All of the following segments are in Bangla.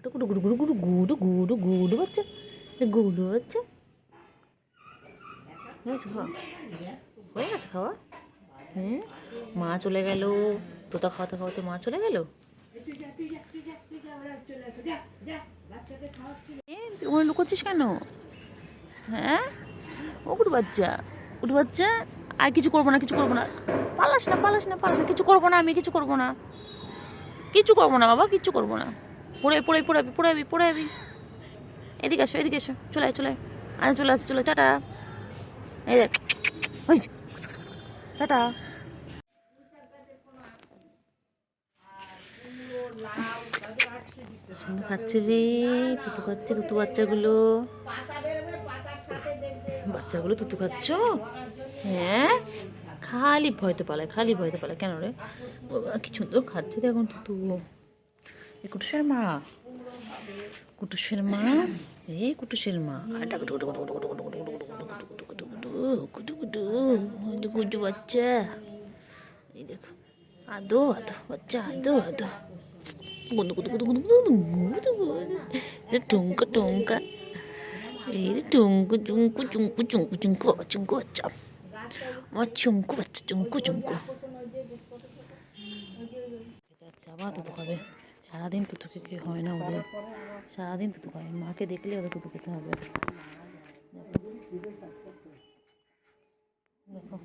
গুডু গুডু গুডু গুডু গুডু গুডু গুডু বাচ্চা, গুডু বাচ্চা হয়েছে খাওয়া, হয়ে গেছে খাওয়া। মা চলে গেল, তোতা খাওয়াতে খাওয়াতে মা চলে গেল। তুই ওখানে লুকোচ্ছিস কেন? হ্যাঁ, ও গুডু বাচ্চা, গুডু বাচ্চা, আর কিছু করবো না, কিছু করবো না, পালাস না, পালাস না, পালাস না, কিছু করবো না, আমি কিছু করবো না, কিচ্ছু করবো না বাবা, কিচ্ছু করবো না। পড়ে পড়ে পড়াবি, পড়াবি, পড়াবি। এদিকে এসো, এদিকে এসো, চলে আয়, চলে আয়, আরে চলে আসছে, চলে টাটা। এই দেখ, টাটা। সুন্দর খাচ্ছে রে, তুতু খাচ্ছে, তুতু বাচ্চাগুলো, বাচ্চাগুলো তুতু খাচ্ছ? হ্যাঁ, খালি ভয়তে পালায়, খালি ভয়তে পালায়। কেন রে বাবা, কি সুন্দর খাচ্ছে দেখুন তুতু। এ কুটুসের মা, কুটুসের মা, এ কুটুসের মা। গুডু বাচ্চা, এই দেখো, আদো আদো বাচ্চা, আদো আদো, গুদু গুদু গুদু গুদু গুদু গুদু গুদু, টুঙ্কা টুঙ্কা, এই রে টুঙ্কু চুঙ্কু চুঙ্কু চুঙ্কু চুঙ্কু বাবা, চুঙ্কু বাচ্চা, আমার চুঙ্কু বাচ্চা, চুঙ্কু চুঙ্কু। আবার তুতু খাবে, সারাদিন তুতু খেতে হয় না ওদের, সারাদিন তুতু খায়, মাকে দেখলে ওদের তুতু খেতে হবে। দেখো,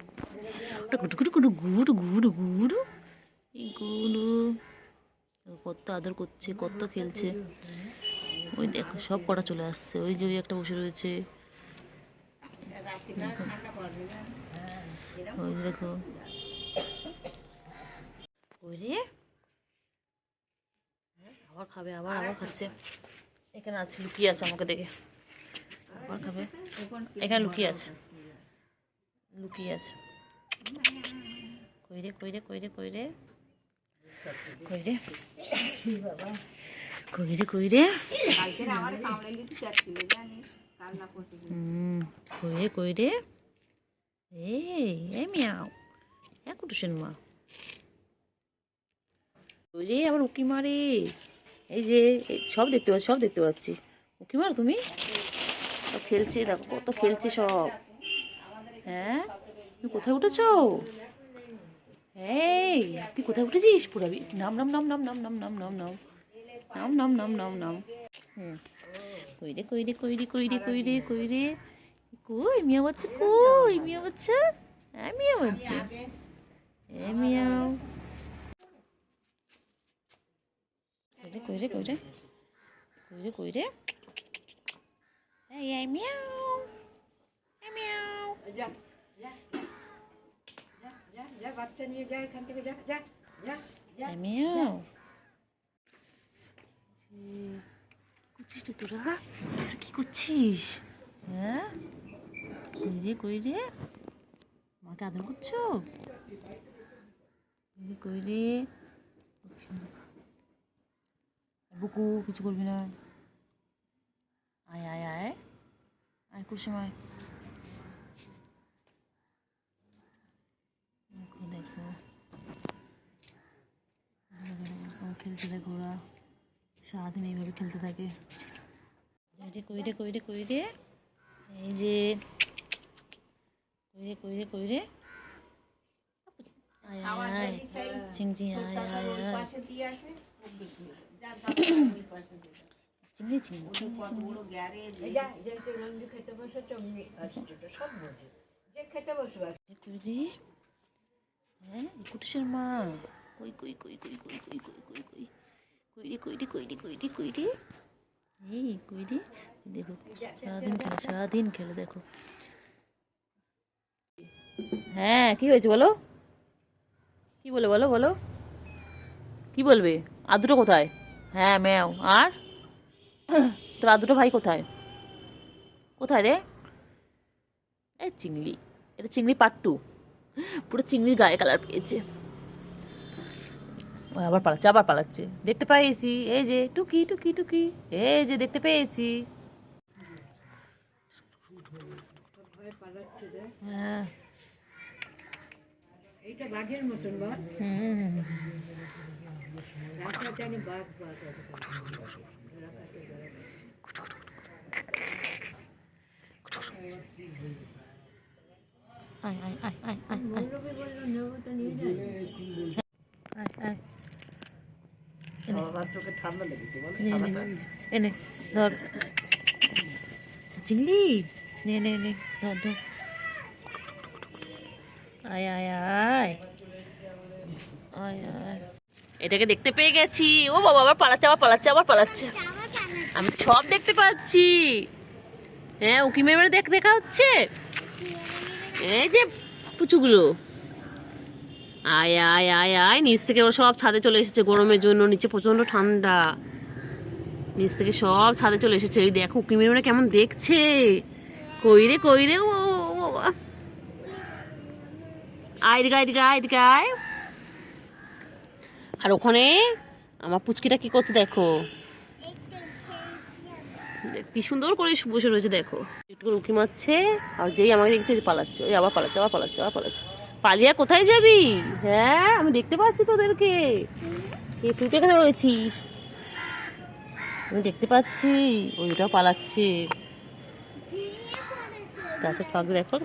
ওটা গুটু গুটু গুটু গুড়ু গুড়ু গুড়ু, এই গুড়ু কত আদর করছে, কত খেলছে। ওই দেখো সব কটা চলে আসছে, ওই যে ওই একটা বসে রয়েছে, ওই দেখো, ওই রে আবার খাবে, আবার আবার খাচ্ছে। এখানে আছে, লুকিয়ে আছে আমাকে দেখে, আবার খাবে। এখানে লুকিয়ে আছে, লুকিয়ে আছে। কইরে কইরে কইরে কইরে কইরে কইরে কইরে কইরে কইরে, এই মিয়াও, হ্যাঁ কুটুসেন মা, কইরে আবার উকি মারে। এই যে সব দেখতে পাচ্ছি, সব দেখতে পাচ্ছি, উকি মারো তুমি। সব খেলছে, দেখো কত খেলছে সব। হ্যাঁ, তুমি কোথায় উঠেছো? এই তুই কোথায় উঠেছিস? পুরাবি, নাম নাম নাম নাম নাম নাম নাম নাম নাম নাম নাম নাম নাম নাম। কইরে কইরে কইরে কইরে কইরে কইরে, কই মিয়া বাচ্চা, কই মিয়া বাচ্চা, হ্যাঁ মিয়া বাচ্চা, হ্যাঁ মিয়াও। কইরে কইরে কইরে কইরে কইরে, এই মিয়াও, এই মিয়াও। বাচ্চা নিয়ে যা এখান থেকে, যা যা যা যা, মিয়াও। করছিস তুই, তোরা তুই কি করছিস? হ্যাঁ, কইরে কইরে, মাকে আদর করছো? কইরে কইরে, বুকু কিছু করবি না, আয় আয় আয় আয়, কুসুমায় দেখো দেখো, খেলতে দেখো, ওরা সারাদিন এইভাবে খেলতে থাকে। কইরে কইরে কইরে, এই যে কইরে কইরে কইরে, আয় আয় আয়, চিংড়ি আয় আয় আয়, চিংড়ি চিংড়ি চিংড়ি। হ্যাঁ, কুটুসের মা, কই কই কই কই কই কই কই কই কই, কইরে কইরে কইরে কইরে কইরে, এই কইরে, দেখো সারাদিন খেলে, সারাদিন খেলে দেখো। হ্যাঁ, কি হয়েছে বলো, কি বলে বলো, বলো কি বলবে? আর দুটো কোথায়? হ্যাঁ ম্যাও, আর তোর আর দুটো ভাই কোথায়? কোথায় রে? এই চিংড়ি, এটা চিংড়ি পার্ট 2, পুরো চিংড়ির গায়ে কালার পেয়েছে। আবার পালাচ্ছে, আবার পালাচ্ছে, দেখতে পেয়েছি, এই যে টুকি টুকি টুকি, এই যে দেখতে পেয়েছি। হ্যাঁ, এইটা বাঘের মতন বল। জানি বাঘ বাঘ আয় আয় আয় আয় আয় আয় আয় আয় এনে ধর চিংড়ি নে নে নে ধর ধর আয় আয় আয় আয় আয় এটাকে দেখতে পেয়ে গেছি। ও বাবা আবার পালাচ্ছে আবার পালাচ্ছে আবার পালাচ্ছে। আমি সব দেখতে পাচ্ছি। হ্যাঁ উকি মেরে দেখা হচ্ছে। এই যে পুচুগুলো আয় আয় আয় আয় নিচ থেকে ওরা সব ছাদে চলে এসেছে গরমের জন্য। নিচে প্রচন্ড ঠান্ডা, নিচ থেকে সব ছাদে চলে এসেছে। ওই দেখো উকি মেরে কেমন দেখছে। কইরে কইরে ও আয় দিকে আয় দিকে আয় দিকে আয়। আর ওখানে আমার পুচকিটা কি করছে দেখো, কি সুন্দর করে বসে রয়েছে দেখো, একটু করে উঁকি মারছে। আর যেই আমাকে দেখছে পালাচ্ছে, ওই আবার পালাচ্ছে আবার পালাচ্ছে আবার পালাচ্ছে। পালিয়া কোথায় যাবি? হ্যাঁ আমি দেখতে পাচ্ছি তোদেরকে। তুই তো এখানে রয়েছিস, আমি দেখতে পাচ্ছি। ওইটাও পালাচ্ছে গাছের ফাঁক দেখো।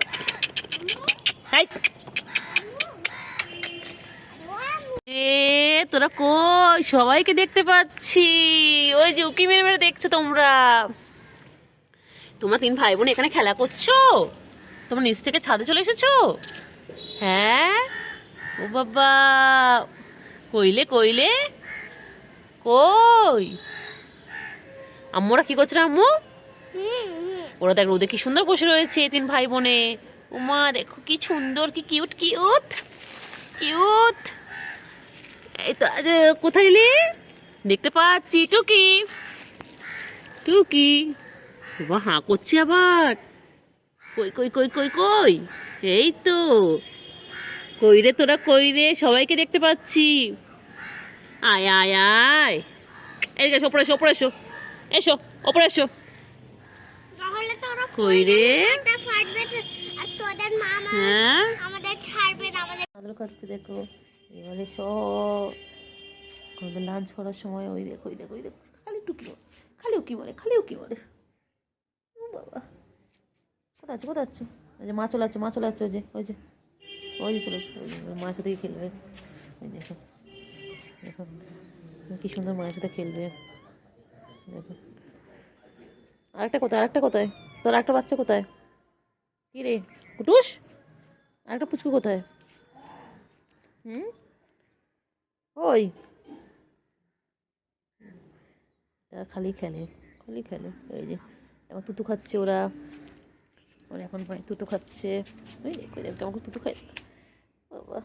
তোরা কই? সবাইকে দেখতে পাচ্ছি। ওই যে উকি মেরে মেরে দেখছো তোমরা। তোমরা 3 ভাই বোন এখানে খেলা করছো? তোমরা নিচ থেকে ছাদে চলে এসেছো? হ্যাঁ ও বাবা কইলে কইলে কই আম্মুরা কি করছে? আম্মু ওরা দেখ রোদে কি সুন্দর বসে রয়েছে 3 ভাই বোনে। উমা দেখো কি সুন্দর, কি কিউট কিউট কিউট। এই তো কোথায় এলি? দেখতে পাচ্ছি টুকি টুকি। বাবা হাঁ করছে আবার। কই কই কই কই কই? এই তো কই রে তোরা কই রে? সবাইকে দেখতে পাচ্ছি। আয় আয় আয় এদিকে এসো, ওপরে এসো ওপরে এসো, এসো ওপরে এসো। কই রে? হ্যাঁ আদর করছে দেখো। এবারে সব লাঞ্চ করার সময় ওই দেখো ওই দেখো ওই দেখো খালি টুকি খালি উকি মারে খালি উকি মারে। বাবা কোথায় আছো কোথায় আছো? ওই যে মা চলে যাচ্ছে মা চলে যাচ্ছে। ওই যে ওই যে ওই যে চলে যাচ্ছে। ওই যে মায়ের সাথে খেলবে। ওই দেখো দেখো কি সুন্দর মায়ের সাথে খেলবে দেখো। আরেকটা কোথায়? আরেকটা কোথায়? তোর একটা বাচ্চা কোথায়? কি রে কুটুস? আরেকটা পুচকু কোথায়? ওই খালি খেলে খালি খেলে। এই যে এখন তুতু খাচ্ছে ওরা। ওরা এখন ভাই তুতু খাচ্ছে। ওই কেমন তুতু খাই। বাবা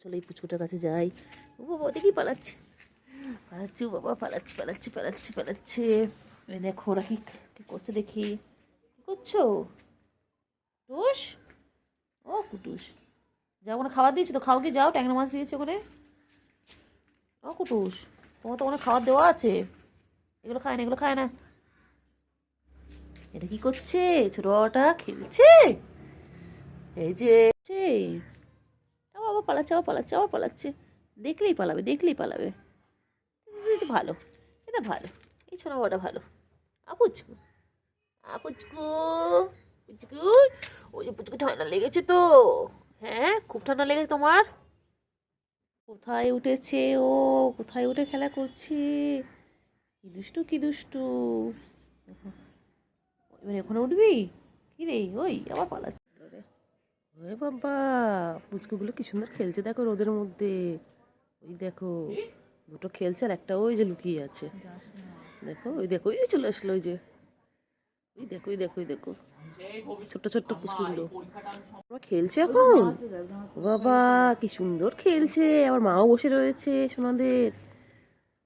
চলো এই পুচকুটার কাছে যাই। ও বাবা দেখি পালাচ্ছে পালাচ্ছে। ও বাবা পালাচ্ছে পালাচ্ছে পালাচ্ছে পালাচ্ছে। ওই দেখো ওরা কি কি করছে দেখি। কি করছো কুটুস? ও কুটুস যাও, ওখানে খাবার দিয়েছি তো, খাও কি যাও। ট্যাংরা মাছ দিয়েছে ওখানে। ও কুটুস তোমার তো ওখানে খাবার দেওয়া আছে। এগুলো খায় না এগুলো খায় না। এটা কি করছে? ছোট বাবাটা খেলছে। এই যে আবার পালাচ্ছে আবার পালাচ্ছে আবার পালাচ্ছে। দেখলেই পালাবে দেখলেই পালাবে। এটা ভালো, এটা ভালো। এই ছোট বাবাটা ভালো। আপুচকু আপুচকু পুচকু। ওই যে পুচকু ঠান্ডা লেগেছে তো। হ্যাঁ খুব ঠান্ডা লেগেছে তোমার। কোথায় উঠেছে ও? কোথায় উঠে খেলা করছে? কি দুষ্টু কি দুষ্টু। এবার ওখানে উঠবি? কি রে? ওই আবার পালাচ্ছে। ওরে বাবা পুচকুগুলো কি সুন্দর খেলছে দেখো রোদের মধ্যে। ওই দেখো দুটো খেলছে আর একটা ওই যে লুকিয়ে আছে দেখো। ওই দেখো ওই চলে আসলো। ওই যে ওই দেখো ওই দেখো ওই দেখো ছোট্ট ছোট্ট পুচকুগুলো খেলছে এখন। বাবা কি সুন্দর খেলছে। আমার মাও বসে রয়েছে সোনাদের।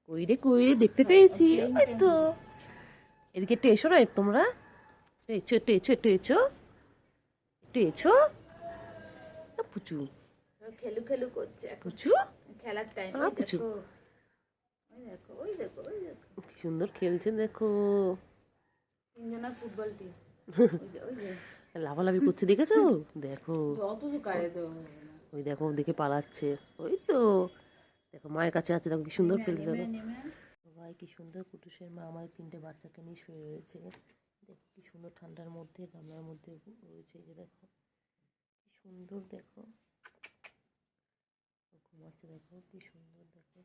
কইরে কইরে দেখতে পেয়েছি। ওই তো এদিকে একটু এসো না তোমরা। এসো একটু এসো একটু এসো একটু এসো। পুচু খেলু খেলু করছে পুচু খেলার টাইম। পুচু ওই দেখো ওই দেখো ওই দেখো কি সুন্দর খেলছে দেখো। তিনজনের ফুটবল টিম। ওই যে লাফালাফি করছে দেখেছো? দেখো অত তো গায়ে দেওয়া হবে না। ওই দেখো দেখে পালাচ্ছে। ওই তো দেখো মায়ের কাছে আছে, দেখো কি সুন্দর খেলছে। দেখো ভাই কি সুন্দর কুটুসের মা আমাদের 3টে বাচ্চাকে নিয়ে শুয়ে রয়েছে। দেখো কি সুন্দর ঠান্ডার মধ্যে গামলার মধ্যে রয়েছে। এই যে দেখো কি সুন্দর, দেখো ঘুমাচ্ছে, দেখো কি সুন্দর। দেখো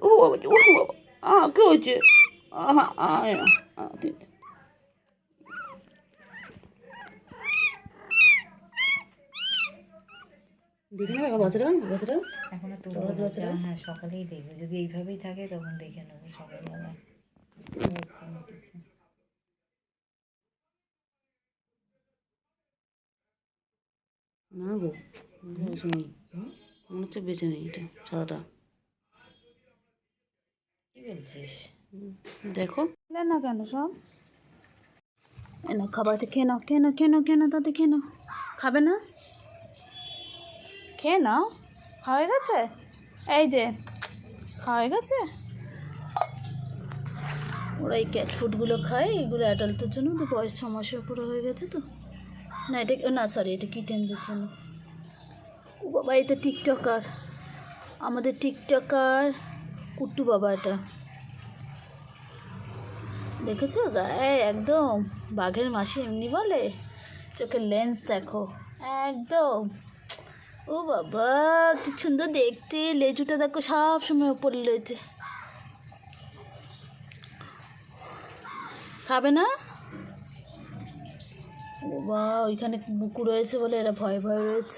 ও বাবা, ও বাবা, কি হয়েছে? দেখে নেবে বাচ্চাটা, বাচ্চাটা এখনো তো হ্যাঁ সকালেই দেখবে, যদি এইভাবেই থাকে তখন দেখে নেবো সকালবেলা হয়েছে না কিছু। না গো, বেঁচে নেই, মনে হচ্ছে বেঁচে নেই এটা সাদাটা। কি বলছিস? দেখো না কেন সব না, খাবারটা খেয়ে নাও, খেয়ে নাও, খেয়ে নাও, খেয়ে নাও, তাতে খেয়ে নাও। খাবে না? খেয়ে নাও, খাওয়া হয়ে গেছে। এই যে খাওয়া হয়ে গেছে। ওরা এই ক্যাট ফুডগুলো খায়, এগুলো অ্যাডাল্টদের জন্য, তো বয়স 6 মাসের উপরে হয়ে গেছে তো। না এটা না, সরি, এটা কিটেনদের জন্য। ও বাবা, এটা টিকটকার, আমাদের টিকটকার কুট্টু বাবা। এটা দেখেছো গায়ে একদম বাঘের মাসি এমনি বলে, চোখের লেন্স দেখো একদম। ও বাবা কি সুন্দর দেখতে, লেজুটা দেখো সব সময় উপরে রয়েছে। খাবে না? ও বাবা, ওইখানে বুকু রয়েছে বলে এরা ভয় ভয় রয়েছে।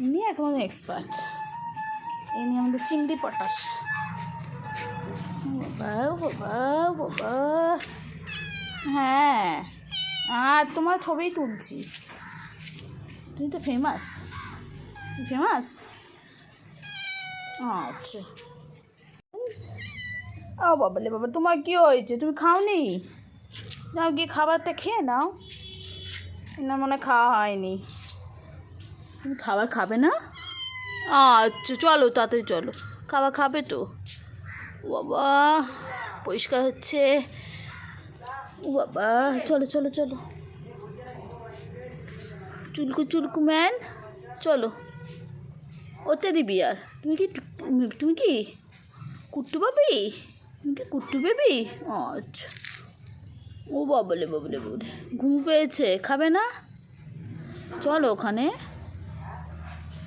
ইনি এখন এক্সপার্ট, ইনি আমাদের চিংড়ি পটাশ। বাবা বাবা বাবা, হ্যাঁ আর তোমার ছবি তুলছি, তুমি তো ফেমাস, ফেমাস। আচ্ছা, ও বাবালে বাবা, তোমার কি হয়েছে? তুমি খাওনি? যাও গিয়ে খাবারটা খেয়ে নাও। না মনে খাওয়া হয়নি। তুমি খাবার খাবে না? আচ্ছা চলো তাড়াতাড়ি চলো, খাবার খাবে তো। ও বাবা পরিষ্কার হচ্ছে। ও বাবা চলো চলো চলো, চুলকু চুলকু ম্যান চলো। ওতে দিবি আর তুমি কি কুট্টু বাবি? তুমি কি কুট্টু বেবি? আচ্ছা। ও বাবলে বাবলে বাবলে, ঘুম পেয়েছে, খাবে না? চলো ওখানে।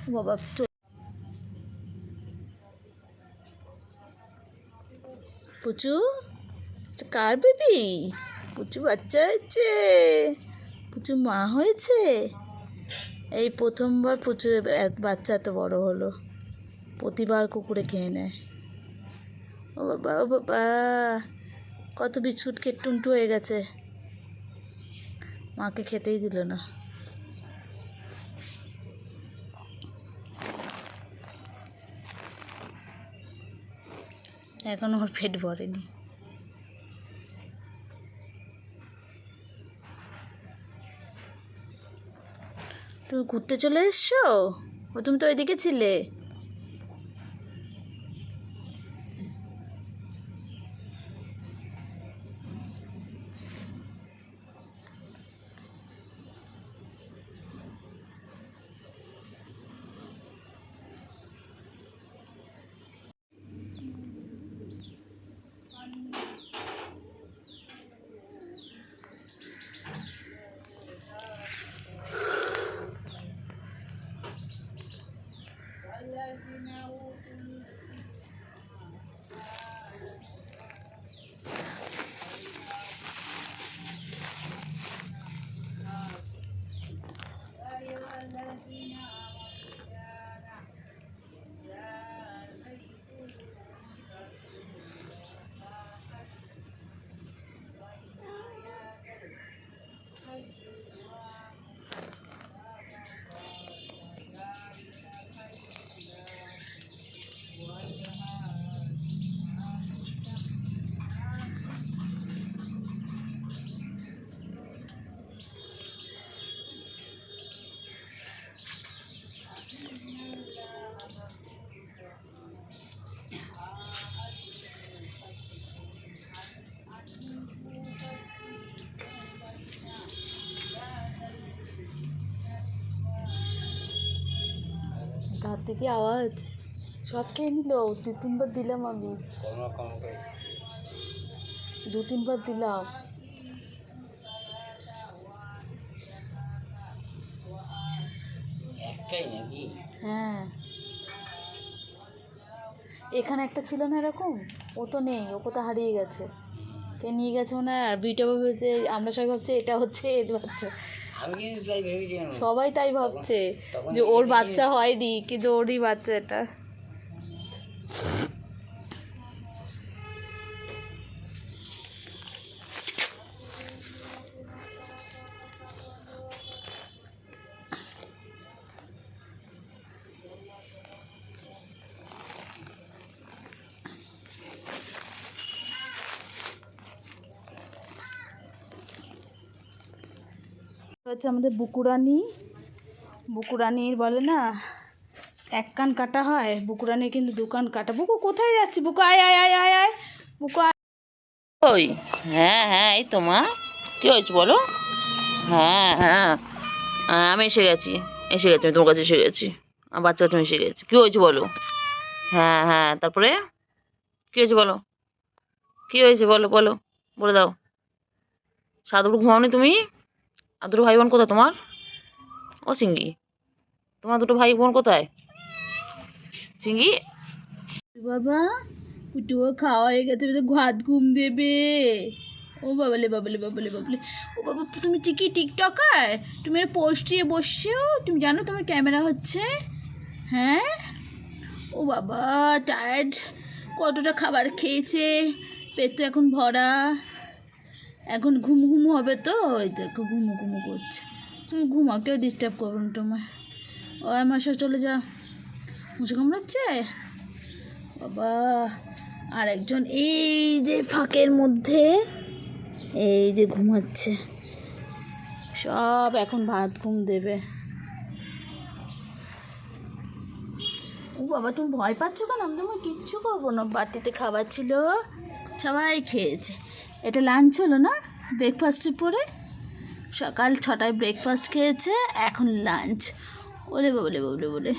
ও বাবা পুচু, কার বেবি? পুচু বাচ্চা হয়েছে, পুচু মা হয়েছে। এই প্রথমবার প্রচুর বাচ্চা এত বড় হলো, প্রতিবার কুকুরে খেয়ে নেয়। ও বাবা ও বাবা, কত বিস্কুট খেয়ে টুনটু হয়ে গেছে, মাকে খেতেই দিল না। এখন ওর পেট ভরেনি। তুমি ঘুরতে চলে এসছো? ও তুমি তো ওইদিকে ছিলে। থেকে আওয়াজ সব খেয়ে নিল। 2-3 বার দিলাম আমি, 2-3 বার দিলাম। হ্যাঁ, এখানে একটা ছিল না এরকম, ও তো নেই, ও কোথাও হারিয়ে গেছে। কে নিয়ে গেছে মনে হয়। আর বিটা ভেবেছে, আমরা সবাই ভাবছে এটা হচ্ছে এর বাচ্চা, সবাই তাই ভাবছে যে ওর বাচ্চা হয়নি, কিন্তু ওরই বাচ্চা এটা। হচ্ছে আমাদের বুকুরানি, বুকুরানির বলে না এক কান কাটা হয়, বুকুরানির কিন্তু 2 কান কাটা। বুকু কোথায় যাচ্ছি? বুকু আয় আয় আয় আয় আয়, বুকু আয়। ওই, হ্যাঁ হ্যাঁ, এই তো মা, কী হয়েছে বলো? হ্যাঁ হ্যাঁ, আমি এসে গেছি, এসে গেছি, আমি তোমার কাছে এসে গেছি, আমার বাচ্চা তুমি এসে গেছি। কী হয়েছে বলো? হ্যাঁ হ্যাঁ, তারপরে কী হয়েছে বলো? কী হয়েছে বলো, বলো, বলে দাও। সাধুর ঘুমাওনি তুমি? আর দুটো ভাই বোন কোথায় তোমার? ও চিঙ্গি, তোমার দুটো ভাই বোন কোথায় চিঙ্গি? বাবা কুটুও খাওয়া হয়ে গেছে, এবার তো ভাত ঘুম দেবে। ও বাবলে বাবলে বাবলে বাবলে, ও বাবা তুমি ঠিকই টিকটকার, তুমি পোস্ট দিয়ে বসছো, তুমি জানো তোমার ক্যামেরা হচ্ছে? হ্যাঁ, ও বাবা টায়ার্ড, কতটা খাবার খেয়েছে, পেট তো এখন ভরা, এখন ঘুম ঘুমু হবে তো, ওই দেখো ঘুমু ঘুমু করছে। তুমি ঘুমাও, কেউ ডিস্টার্ব করো না তোমার। ও আমার সাথে চলে যা, মশা কামড়াচ্ছে বাবা। আর একজন এই যে ফাঁকের মধ্যে এই যে ঘুমাচ্ছে, সব এখন ভাত ঘুম দেবে। ও বাবা তুমি ভয় পাচ্ছ কেন? আমি তোমার কিচ্ছু করবো না, বাটিতে খাবার ছিল, সবাই খেয়েছে। এটা লাঞ্চ হলো না, ব্রেকফাস্টের পরে সকাল 6টায় ব্রেকফাস্ট খেয়েছে, এখন লাঞ্চ। ওলে বলে বলে বলে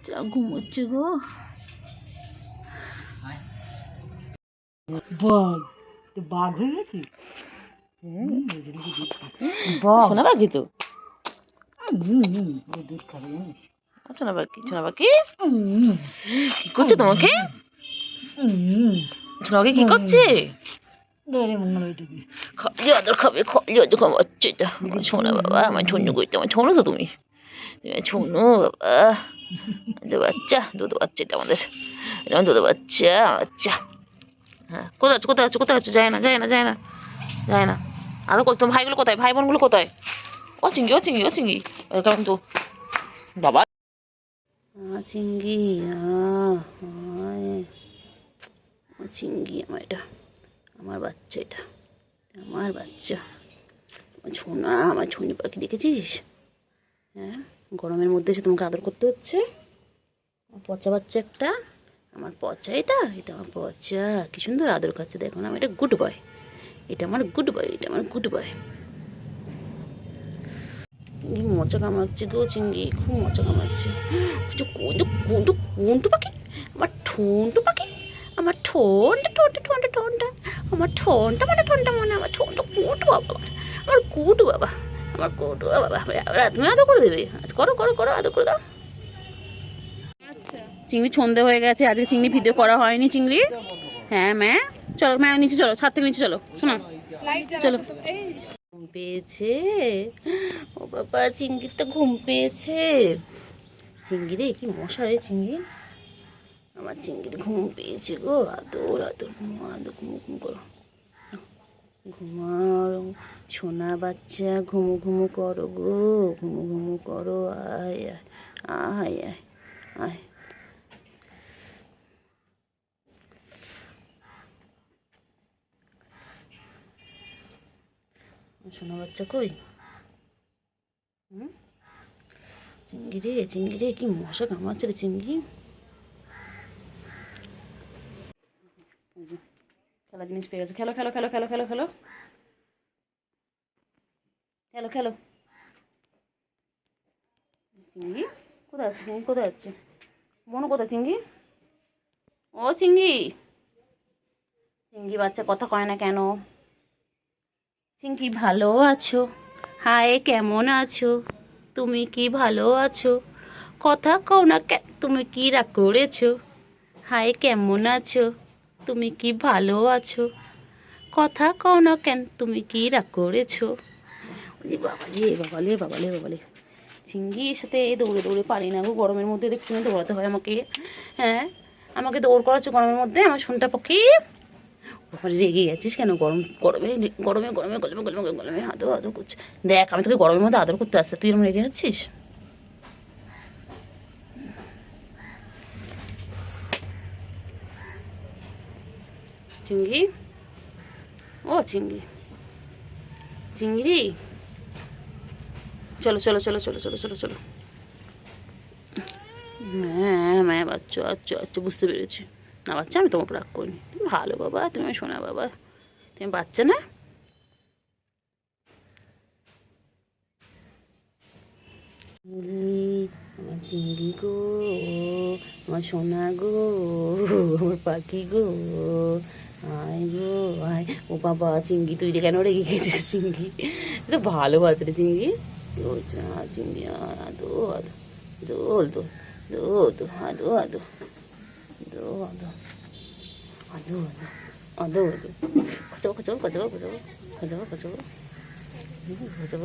চ ঘুমোচ্ছে গো। বাঘ, তো বাঘ হয়ে গেছে। শোনা পাখি তো, দুধ খাবে জানিস? শোনা পাখি, শোনা পাখি কি করছে তোমাকে? শোনা পাখি কি করছে? ধরে মঙ্গল ওইটুকু খালি আদর খাবে, খালি আদর খাবে। আচ্ছা এটা আমার শোনা বাবা, আমার ছোনো করতে, আমার ছোনো তো তুমি, ছোনো বাবা, দুধ বাচ্চা, দুধ বাচ্চা এটা আমাদের, এটা আমার দুধ বাচ্চা, বাচ্চা। হ্যাঁ, কোথায় আছো, কোথায় আছো, কোথায় আছো? যায় না, যায় না, যায় না, যায় না। আরো কত তোমার ভাইগুলো কোথায়, ভাই বোনগুলো কোথায়? ও চিঙ্গি, ও চিঙ্গি, ও চিঙ্গি, কেমন তো বাবা চিঙ্গি, চিঙ্গি আমার, এটা আমার বাচ্চা, এটা আমার বাচ্চা, আমার ছোনা, আমার ছোনি পাখি দেখেছিস? হ্যাঁ, গরমের মধ্যে এসে তোমাকে আদর করতে হচ্ছে। আমার পচা বাচ্চা একটা, আমার পচা, এটা এটা আমার পচা, কি সুন্দর আদর খাচ্ছে দেখো না। আমি এটা গুড বয়, এটা আমার গুড বয়, এটা আমার গুড বয়। মজা কামাচ্ছে গো চিঙ্গি, খুব মজা কামাচ্ছে। কোনটু পাখি, আমার ঠোঁটু পাখি, আমার ঠোঁটা ঠোঁটা ঠোঁটা ঠোঁটা, আমার ঠোঁটা মানে ঠোঁটা মনে, আমার ঠোঁটা কুটু বাবা, আমার কুটু বাবা, আমার কুটু বাবা। তুমি আদর করে দেবে? করো করো করো, আদর করে দাও। চিংড়ি সন্ধে হয়ে গেছে, আজকে চিংড়ি ভিডিও করা হয়নি চিংড়ি। হ্যাঁ ম্যা, চলো ম্যা নিচে চলো, ছাদ থেকে নিচে চলো, শোনো চলো। ঘুম পেয়েছে ও বাবা, চিংড়ির তো ঘুম পেয়েছে। চিংড়ি রে, কি মশা রে চিংড়ি, আমার চিংড়ির ঘুম পেয়েছে গো। আদর আদর, ঘুমো আদর, ঘুমো ঘুমো করো, ঘুমাও সোনা বাচ্চা, ঘুমো ঘুমো করো গো, ঘুমো ঘুমো করো। আয় আয় আয় আয়, সোনা বাচ্চা কই? চিংড়ি রে, চিংড়ি রে, কি মশা কামড়াচ্ছে রে চিংড়ি। খেলা জিনিস পেয়ে গেছে, খেলো খেলো খেলো খেলো খেলো খেলো খেলো খেলো। চিংড়ি কোথায় আছে চিঙ্গি, কোথায় আছে বোনু, কোথায় চিঙ্গি? ও চিঙ্গি, চিঙ্গি বাচ্চা কথা কয় না কেন? চিঙ্গি ভালো আছো? হায় কেমন আছো? তুমি কি ভালো আছো? কথা কও না কেন? তুমি কি রাগ করেছো? হায় কেমন আছো? তুমি কি ভালো আছো? কথা কও না কেন? তুমি কি রাগ করেছো? জি বাবালে বাবালে বাবালে বাবালে, চিঙ্গির সাথে দৌড়ে দৌড়ে পারি না গো, গরমের মধ্যে দেখছি দৌড়াতে হয় আমাকে। হ্যাঁ, আমাকে দৌড় করাচ্ছ গরমের মধ্যে, আমার শোনটা পক্ষে। ওখানে রেগে গেছিস কেন? গরমে গরমে গরমে গরমে গরমে গরমে গরমে আদর আদর করছে। দেখ, আমি তোকে গরমের মধ্যে আদর করতে আসতে, তুই এরকম রেগে যাচ্ছিস? চিঙ্গি, ও চিঙ্গি, চিংড়ি, চলো চলো চলো চলো চলো চলো চলো। হ্যাঁ হ্যাঁ বাচ্চা, আচ্ছা আচ্ছা, বুঝতে পেরেছি। না বাচ্চা, আমি তোমার রাগ করিনি, তুমি ভালো বাবা, তুমি আমার শোনা বাবা, তুমি বাচ্চা না। আমার চিংড়ি গো, আমার সোনা গো, আমার পাখি গো, আয় গো আয়। ও বাবা চিংড়ি, তুই কেন রেগে গেছিস চিংড়ি? এটা ভালো বাচ্চা রে চিংড়ি। চিংড়ি আদো আদো, দোল দোল দো দো, আদো আদো, দো আদো, আদো আদো, আদো আদো, খচো খচো খচো খচো খচো খচো খচো।